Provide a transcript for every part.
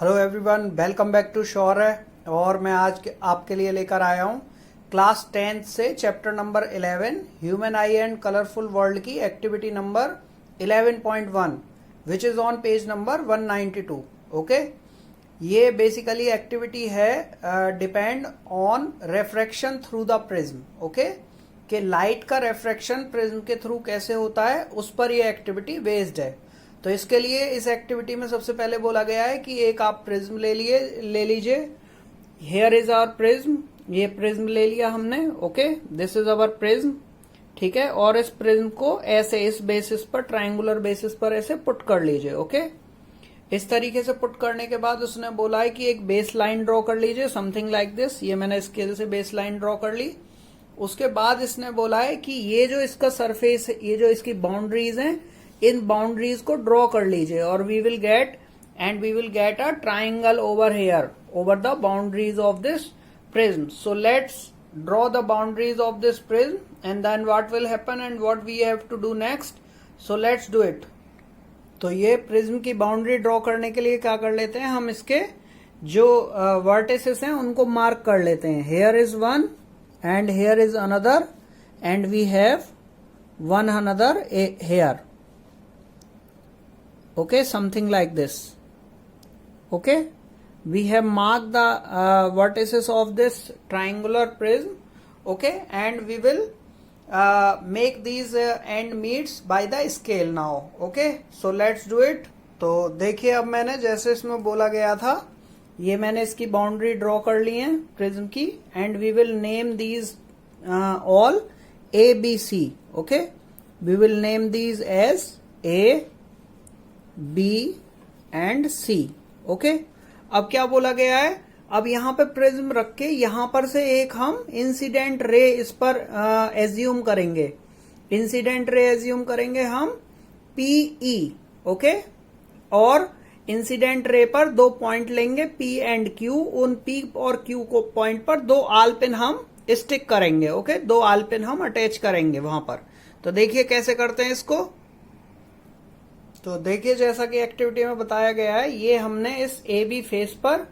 Hello everyone, welcome back to Shaurya. और मैं आज आपके लिए लेकर आया हूँ क्लास 10th से chapter number 11 human eye and colourful world की activity number 11.1 which is on page number 192। Okay, ये बेसिकली एक्टिविटी है depend on refraction through the prism. Okay, कि लाइट का रेफ्रैक्शन प्रिज्म के थ्रू कैसे होता है उस पर ये एक्टिविटी बेस्ड है। तो इसके लिए इस एक्टिविटी में सबसे पहले बोला गया है कि एक आप प्रिज्म ले लीजिए। हेयर इज आवर प्रिज्म, ये प्रिज्म ले लिया हमने। Okay, this is our prism, ठीक है। और इस प्रिज्म को ऐसे इस बेसिस पर, ट्रायंगुलर बेसिस पर ऐसे पुट कर लीजिए। ओके, इस तरीके से पुट करने के बाद उसने बोला है कि एक बेस लाइन ड्रॉ कर लीजिए, समथिंग लाइक दिस। ये मैंने स्केल से बेस लाइन ड्रॉ कर ली। उसके बाद इसने बोला है कि ये जो इसका सरफेस, ये जो इसकी बाउंड्रीज हैं, इन बाउंड्रीज को ड्रॉ कर लीजिए और we will get a triangle over here over the boundaries of this prism. So let's draw the boundaries of this prism and then what will happen and what we have to do next. So let's do it. तो ये prism की boundary draw करने के लिए क्या कर लेते हैं, हम इसके जो वर्टिसेस हैं उनको मार्क कर लेते हैं। Here is one and here is another and we have one another here. Okay, something like this. Okay, we have marked the vertices of this triangular prism. Okay, and we will make these end meets by the scale now. Okay, so let's do it. तो देखिए, अब मैंने जैसे इसमें बोला गया था, ये मैंने इसकी बाउंड्री ड्रॉ कर ली है प्रिज्म की, and we will name these all ABC. Okay, we will name these as A, B and C. Okay, अब क्या बोला गया है, अब यहां पे प्रिज्म रख के यहां पर से एक हम इंसिडेंट रे इस पर एज्यूम करेंगे। इंसिडेंट रे एज्यूम करेंगे हम PE। ओके, और इंसिडेंट रे पर दो पॉइंट लेंगे P एंड Q। उन P और Q को पॉइंट पर दो आल पिन हम स्टिक करेंगे। ओके, दो आल पिन हम अटैच करेंगे वहां पर। तो देखिए कैसे करते हैं इसको। तो देखिए, जैसा कि एक्टिविटी में बताया गया है, ये हमने इस AB फेस पर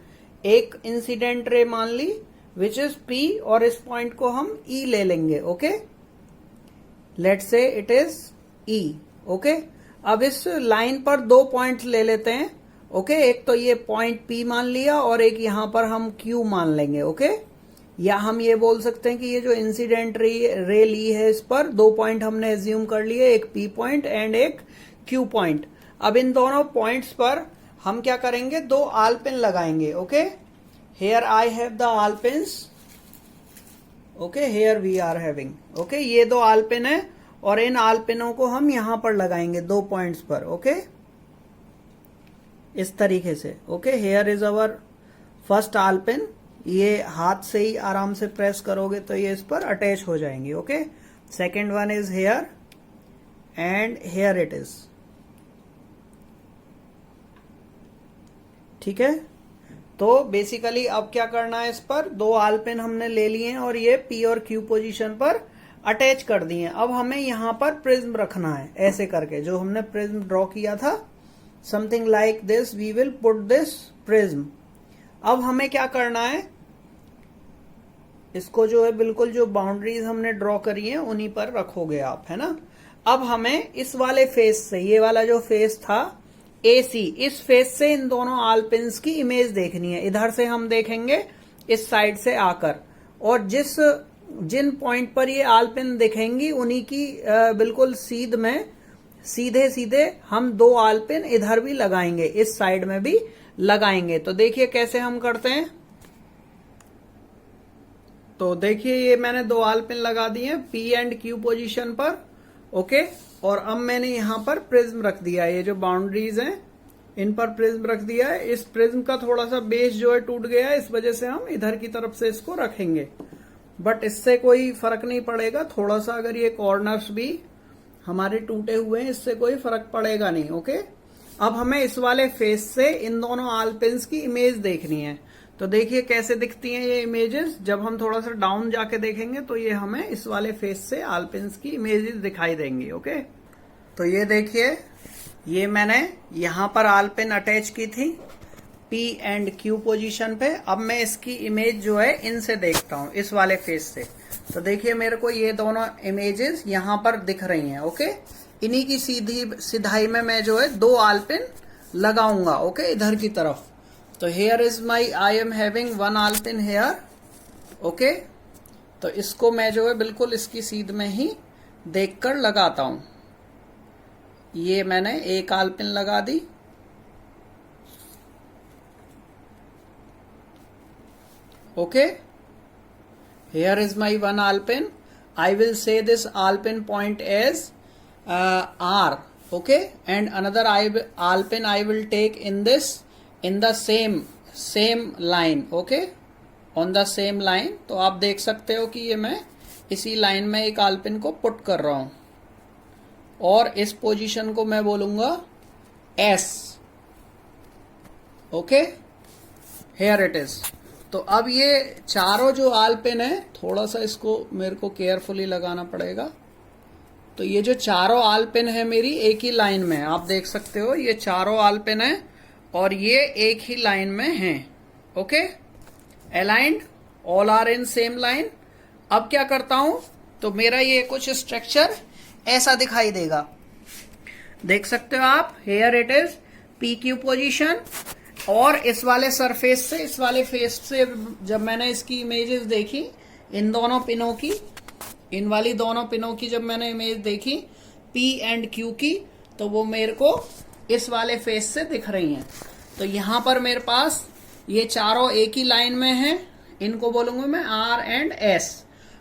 एक इंसिडेंट रे मान ली विच इज P, और इस पॉइंट को हम E ले लेंगे। Okay, let's say it is E। Okay, अब इस लाइन पर दो पॉइंट ले लेते हैं। ओके, एक तो ये पॉइंट P मान लिया और एक यहां पर हम Q मान लेंगे। ओके, या हम ये बोल सकते हैं कि ये जो इंसिडेंट रे ली है, इस पर दो पॉइंट हमने एज्यूम कर लिए, एक P पॉइंट एंड एक Q पॉइंट। अब इन दोनों पॉइंट्स पर हम क्या करेंगे, दो आल पिन लगाएंगे। Okay, here I have the all pins. Okay, here we are having. Okay, ये दो आल पिन है और इन आल पिनों को हम यहां पर लगाएंगे दो पॉइंट्स पर। ओके, इस तरीके से। Okay, here is our first all pin. ये हाथ से ही आराम से प्रेस करोगे तो ये इस पर अटैच हो जाएंगी। Okay, second one is here and here it is. ठीक है, तो बेसिकली अब क्या करना है, इस पर दो आल पिन हमने ले लिए हैं और ये P और Q पोजीशन पर अटैच कर दिए हैं। अब हमें यहां पर प्रिज्म रखना है, ऐसे करके जो हमने प्रिज्म ड्रॉ किया था, something like this we will put this prism. अब हमें क्या करना है, इसको जो है बिल्कुल जो बाउंड्रीज हमने ड्रॉ करी है उन्हीं पर रखोगे आप, है ना। अब हमें इस वाले फेस से, ये वाला जो फेस था AC, इस फेस से इन दोनों आल पिन्स की इमेज देखनी है। इधर से हम देखेंगे इस साइड से आकर, और जिन पॉइंट पर ये आल पिन दिखेंगी उन्हीं की बिल्कुल सीध में सीधे सीधे हम दो आल पिन इधर भी लगाएंगे, इस साइड में भी लगाएंगे। तो देखिए कैसे हम करते हैं। तो देखिए, ये मैंने दो आल पिन लगा दिए P एंड Q पोजीशन पर। ओके, और अब मैंने यहां पर प्रिज्म रख दिया है, ये जो बाउंड्रीज हैं इन पर प्रिज्म रख दिया है। इस प्रिज्म का थोड़ा सा बेस जो है टूट गया है, इस वजह से हम इधर की तरफ से इसको रखेंगे, बट इससे कोई फर्क नहीं पड़ेगा। थोड़ा सा अगर ये कॉर्नर्स भी हमारे टूटे हुए हैं, इससे कोई फर्क पड़ेगा नहीं। ओके, अब हमें इस वाले फेस से इन दोनों आल पिन्स की इमेज देखनी है। तो देखिए कैसे दिखती हैं ये इमेजेस। जब हम थोड़ा सा डाउन जाके देखेंगे तो ये हमें इस वाले फेस से आल पिन्स की इमेजेस दिखाई देंगी। ओके, तो ये देखिए, ये मैंने यहां पर आल पिन अटैच की थी P एंड Q पोजीशन पे। अब मैं इसकी इमेज जो है इनसे देखता हूं, इस वाले फेस से। तो देखिए मेरे को ये दोनों इमेजेस यहां पर दिख रही हैं। ओके, इन्हीं की सीधाई में मैं जो है 2 आलपिन लगाऊंगा। ओके, इधर की तरफ। तो here is my, I am having 1 आलपिन हेयर। ओके, तो इसको मैं जो है बिल्कुल इसकी सीध में ही देखकर लगाता हूं। ये मैंने 1 आलपिन लगा दी। Okay, here is my 1 alpin. I will say this alpin point as R. Okay, and another alpin I will take in the same line. Okay, on the same line. तो आप देख सकते हो कि ये मैं इसी लाइन में एक आलपिन को पुट कर रहा हूं और इस पोजीशन को मैं बोलूंगा S. Okay, here it is. तो अब ये चारों जो आलपिन है, थोड़ा सा इसको मेरे को केयरफुली लगाना पड़ेगा। तो ये जो चारों आलपिन है मेरी एक ही लाइन में, आप देख सकते हो ये चारों आलपिन है और ये एक ही लाइन में हैं। Okay, aligned, all are in same line. अब क्या करता हूं, तो मेरा ये कुछ स्ट्रक्चर ऐसा दिखाई देगा, देख सकते हो आप। Here it is PQ position. और इस वाले सरफेस से, इस वाले फेस से जब मैंने इसकी इमेजेस देखी, इन दोनों पिनों की, इन वाली दोनों पिनों की जब मैंने इमेज देखी P एंड Q की, तो वो मेरे को इस वाले फेस से दिख रही हैं। तो यहां पर मेरे पास ये चारों एक ही लाइन में हैं, इनको बोलूंगा मैं R एंड S।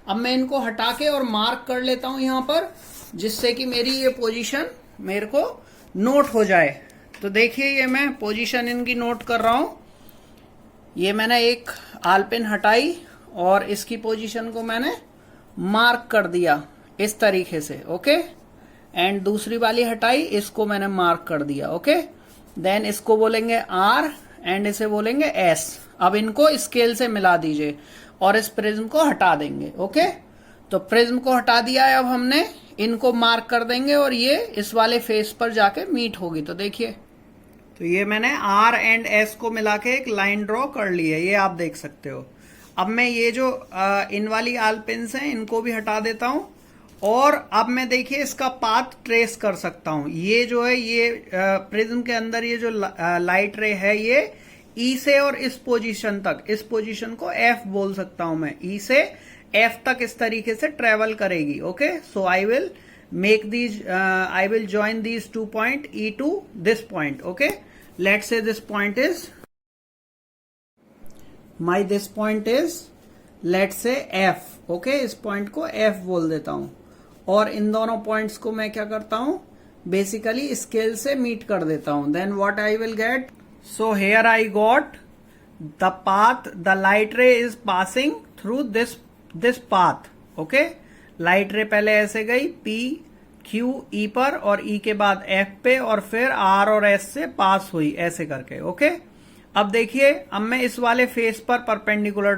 अब मैं इनको हटा के और मार्क कर लेता हूं यहां पर, जिससे कि मेरी ये पोजीशन मेरे को नोट हो जाए। तो देखिए ये मैं पोजीशन इनकी नोट कर रहा हूं। ये मैंने एक आलपिन हटाई और इसकी पोजीशन को मैंने मार्क कर दिया इस तरीके से। ओके, एंड दूसरी वाली हटाई, इसको मैंने मार्क कर दिया। ओके, देन इसको बोलेंगे R एंड इसे बोलेंगे S। अब इनको स्केल से मिला दीजिए और इस प्रिज्म को हटा देंगे। ओके, तो प्रिज्म को हटा दिया है। अब हमने इनको मार्क कर देंगे और ये इस वाले फेस पर जाके मीट होगी। तो देखिए, तो ये मैंने R एंड S को मिला के एक लाइन ड्रॉ कर ली है, ये आप देख सकते हो। अब मैं ये जो इन वाली आलपिन्स हैं इनको भी हटा देता हूं और अब मैं देखिए इसका पाथ ट्रेस कर सकता हूं। ये जो है ये प्रिज्म के अंदर ये जो लाइट रे है ये E से और इस पोजीशन तक, इस पोजीशन को F बोल सकता हूं मैं। E से F तक इस तरीके से ट्रेवल करेगी। Okay, so I will make these I will join these 2 point E to this point. Okay, let's say this point is this point is let's say F. Okay, इस point को F बोल देता हूं और इन दोनों points को मैं क्या करता हूं, बेसिकली स्केल से मीट कर देता हूं। Then what I will get, so here I got the path, the light ray is passing through this path. Okay, light ray पहले ऐसे गई P Q E पर और E के बाद F पे और फिर R और S से पास हुई ऐसे करके। ओके, अब देखिए, अब मैं इस वाले फेस पर परपेंडिकुलर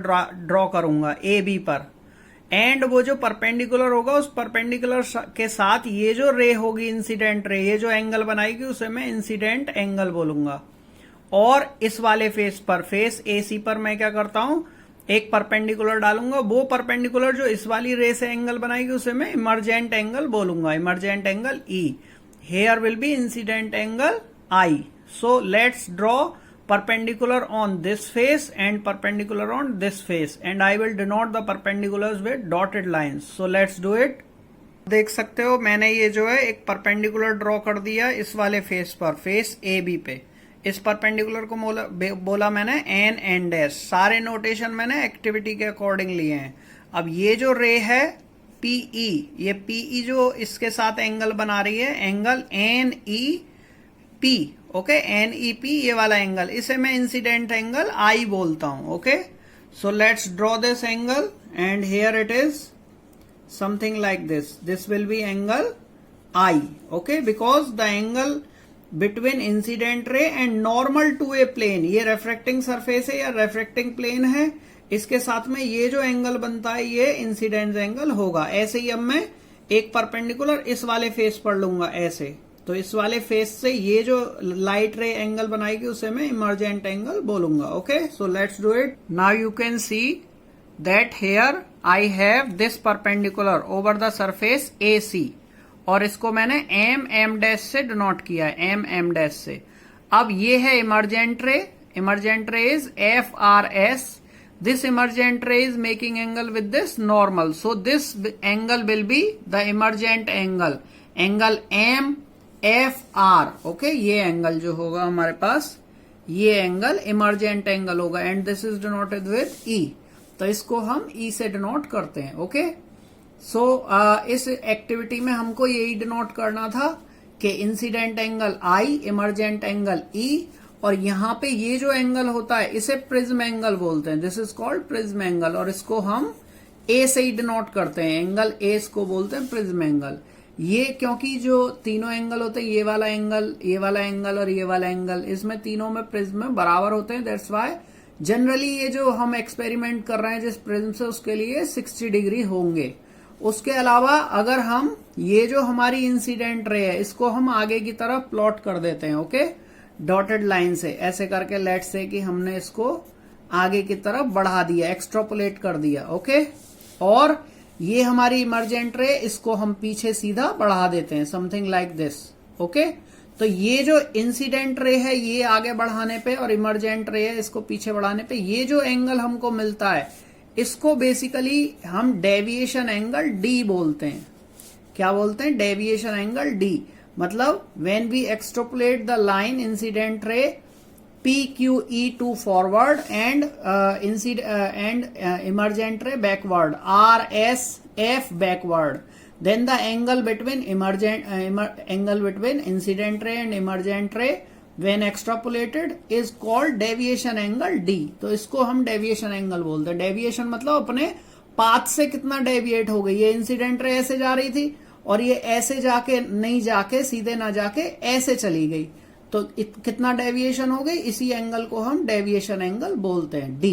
ड्रॉ करूंगा AB पर, एंड वो जो परपेंडिकुलर होगा उस परपेंडिकुलर के साथ ये जो रे होगी इंसिडेंट रे, ये जो एंगल बनाएगी उसे मैं इंसिडेंट एंगल बोलूंगा। और इस वाले फेस पर, फेस AC पर मैं क्या करता हूं, एक परपेंडिकुलर डालूंगा। वो परपेंडिकुलर जो इस वाली रे से एंगल बनाएगी उसे मैं इमर्जेंट एंगल बोलूंगा, emergent angle E। Here will be incident angle I। So let's draw perpendicular on this face and perpendicular on this face, and I will denote the perpendiculars with dotted lines. So let's do it. देख सकते हो मैंने ये जो है एक perpendicular draw कर दिया इस वाले फेस पर, फेस AB पे। इस परपेंडिकुलर को बोला मैंने N एंड S। सारे नोटेशन मैंने एक्टिविटी के अकॉर्डिंग लिए हैं। अब ये जो रे है PE, ये PE जो इसके साथ एंगल बना रही है, एंगल NEP। ओके, NEP ये वाला एंगल, इसे मैं इंसिडेंट एंगल I बोलता हूं। Okay, so let's draw this angle and here it is something like this. This will be angle I. Okay, because the angle between incident ray and normal to a plane, ये refracting surface है या refracting plane है, इसके साथ में ये जो angle बनता है ये इंसिडेंट एंगल होगा। ऐसे ही अब मैं एक परपेंडिकुलर इस वाले फेस पर लूंगा ऐसे, तो इस वाले फेस से ये जो लाइट रे एंगल बनाएगी उसे मैं इमर्जेंट एंगल बोलूंगा. Okay, so let's do it. Now you can see that hair I have this perpendicular over the surface AC, और इसको मैंने एम डैश से डिनोट किया है, एम डैश से. अब ये है इमर्जेंट रे. इमर्जेंट रे is FRS. This emergent ray is making angle with this normal. So this angle will be the emergent angle. Angle MFR. Okay, ये angle जो होगा हमारे पास, ये angle emergent angle होगा, and this is denoted with E. तो इसको हम E से डिनोट करते हैं. ओके, सो इस एक्टिविटी में हमको यही डिनोट करना था कि incident angle I, emergent angle E, और यहां पे ये जो एंगल होता है इसे प्रिज्म एंगल बोलते हैं. This is called prism angle, और इसको हम A से ही डिनोट करते हैं. एंगल A इसको बोलते हैं प्रिज्म एंगल. ये क्योंकि जो तीनों एंगल होते हैं, ये वाला एंगल, ये वाला एंगल और ये वाला एंगल, इसमें तीनों में प्रिज्म में बराबर होते हैं. दैट्स व्हाई जनरली ये जो हम एक्सपेरिमेंट कर रहे हैं जिस प्रिज्म से, उसके लिए 60 डिग्री होंगे. उसके अलावा अगर हम ये जो हमारी इंसिडेंट रे है इसको हम आगे की तरफ प्लॉट कर देते हैं. ओके, डॉटेड लाइन से ऐसे करके, लेट्स से कि हमने इसको आगे की तरफ बढ़ा दिया, एक्सट्रापोलेट कर दिया. ओके, और ये हमारी इमर्जेंट रे, इसको हम पीछे सीधा बढ़ा देते हैं, समथिंग लाइक दिस. ओके, तो ये जो इंसिडेंट रे है ये आगे बढ़ाने पे, और इमर्जेंट रे है इसको पीछे बढ़ाने पे, ये जो एंगल हमको मिलता है इसको बेसिकली हम डेविएशन एंगल D बोलते हैं. क्या बोलते हैं? Deviation angle D. मतलब when we extrapolate the line incident ray PQE to forward and emergent ray backward, RSF backward, then the angle between incident ray and emergent ray when extrapolated is called deviation angle D. तो इसको हम deviation angle बोलते हैं. Deviation मतलब अपने path से कितना deviate हो गई. ये इंसिडेंट रे ऐसे जा रही थी और ये ऐसे जाके नहीं जाके, सीधे ना जाके ऐसे चली गई, तो कितना डेविएशन हो गई, इसी एंगल को हम डेविएशन एंगल बोलते हैं, D.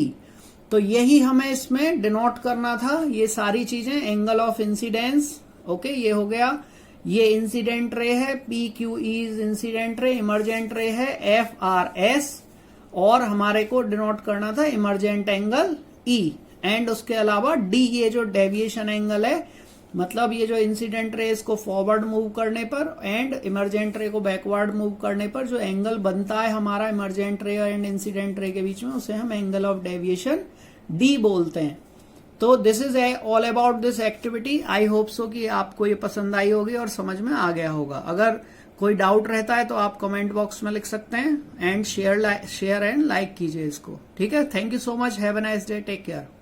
तो यही हमें इसमें डिनोट करना था, ये सारी चीजें. एंगल ऑफ इंसिडेंस, ओके, ये हो गया. ये इंसिडेंट रे है, PQE इंसिडेंट रे, इमर्जेंट रे है FRS, और हमारे को डिनोट करना था इमर्जेंट एंगल E. एंड उसके अलावा D, ये जो डेविएशन एंगल है, मतलब ये जो इंसिडेंट रे इसको फॉरवर्ड मूव करने पर एंड इमर्जेंट रे को बैकवर्ड मूव करने पर जो एंगल बनता है हमारा इमर्जेंट रे एंड इंसिडेंट रे के बीच में, उसे हम एंगल ऑफ डेविएशन D बोलते हैं. तो this is all about this activity. I hope so कि आपको ये पसंद आई होगी और समझ में आ गया होगा. अगर कोई डाउट रहता है तो आप कमेंट बॉक्स में लिख सकते हैं, एंड शेयर एंड लाइक कीजिए इसको. ठीक है, thank you so much. Have a nice day, take care.